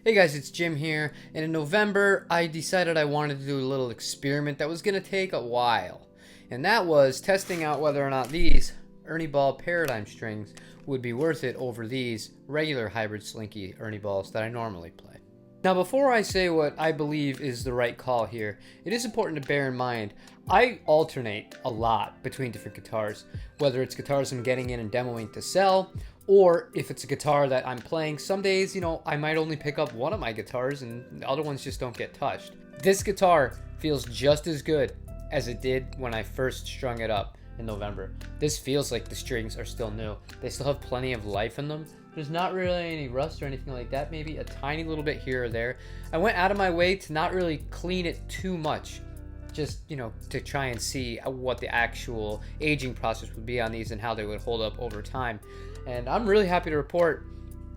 Hey guys, it's Jim here, and in November I decided I wanted to do a little experiment that was going to take a while, and that was testing out whether or not these Ernie Ball Paradigm strings would be worth it over these regular hybrid slinky Ernie Balls that I normally play. Now before I say what I believe is the right call here, it is important to bear in mind I alternate a lot between different guitars, whether it's guitars I'm getting in and demoing to sell, or if it's a guitar that I'm playing. Some days, I might only pick up one of my guitars and the other ones just don't get touched. This guitar feels just as good as it did when I first strung it up in November. This feels like the strings are still new. They still have plenty of life in them. There's not really any rust or anything like that, maybe a tiny little bit here or there. I went out of my way to not really clean it too much, just, to try and see what the actual aging process would be on these and how they would hold up over time. And I'm really happy to report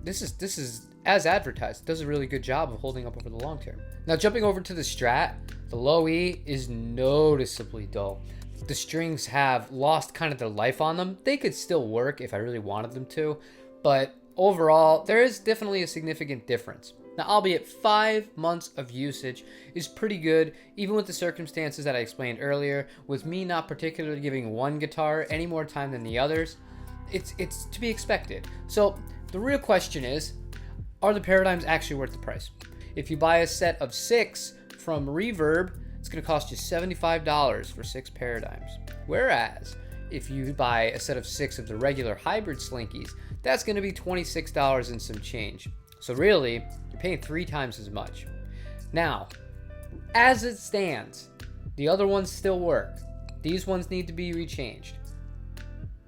this is as advertised. It does a really good job of holding up over the long term. Now jumping over to the Strat, the low E is noticeably dull. The strings have lost kind of their life on them. They could still work if I really wanted them to, but overall there is definitely a significant difference. Now, albeit 5 months of usage is pretty good, even with the circumstances that I explained earlier, with me not particularly giving one guitar any more time than the others. It's to be expected. So the real question is, are the Paradigms actually worth the price? If you buy a set of 6 from Reverb, it's going to cost you $75 for 6 Paradigms. Whereas if you buy a set of 6 of the regular hybrid slinkies, that's going to be $26 and some change. So really, you're paying 3 times as much. Now, as it stands, the other ones still work. These ones need to be rechanged.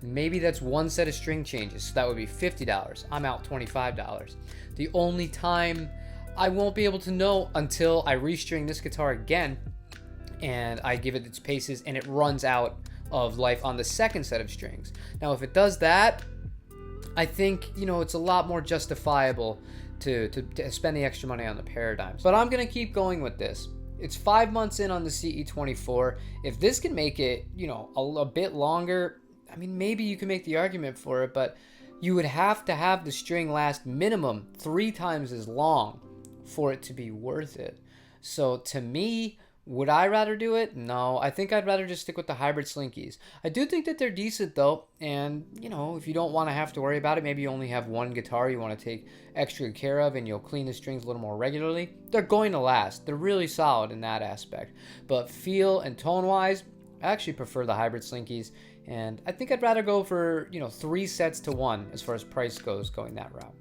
Maybe that's one set of string changes, so that would be $50. I'm out $25. The only time I won't be able to know until I restring this guitar again and I give it its paces and it runs out of life on the second set of strings. Now, if it does that, I think, it's a lot more justifiable to spend the extra money on the Paradigms. But I'm going to keep going with this. It's 5 months in on the CE24. If this can make it, a bit longer, maybe you can make the argument for it, but you would have to have the string last minimum 3 times as long for it to be worth it. So to me, would I rather do it? No, I think I'd rather just stick with the hybrid slinkies. I do think that they're decent though, and if you don't want to have to worry about it, maybe you only have one guitar you want to take extra care of and you'll clean the strings a little more regularly, they're going to last. They're really solid in that aspect. But feel and tone wise, I actually prefer the hybrid slinkies, and I think I'd rather go for 3 sets to 1 as far as price goes going that route.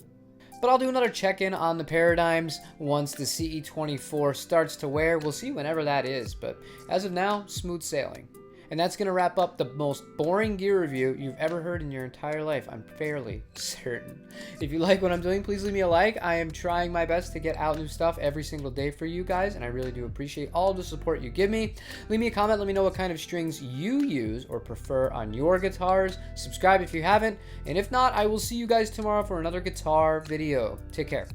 But I'll do another check-in on the Paradigms once the CE24 starts to wear. We'll see whenever that is, but as of now, smooth sailing. And that's going to wrap up the most boring gear review you've ever heard in your entire life, I'm fairly certain. If you like what I'm doing, please leave me a like. I am trying my best to get out new stuff every single day for you guys, and I really do appreciate all the support you give me. Leave me a comment, let me know what kind of strings you use or prefer on your guitars. Subscribe if you haven't, and if not, I will see you guys tomorrow for another guitar video. Take care.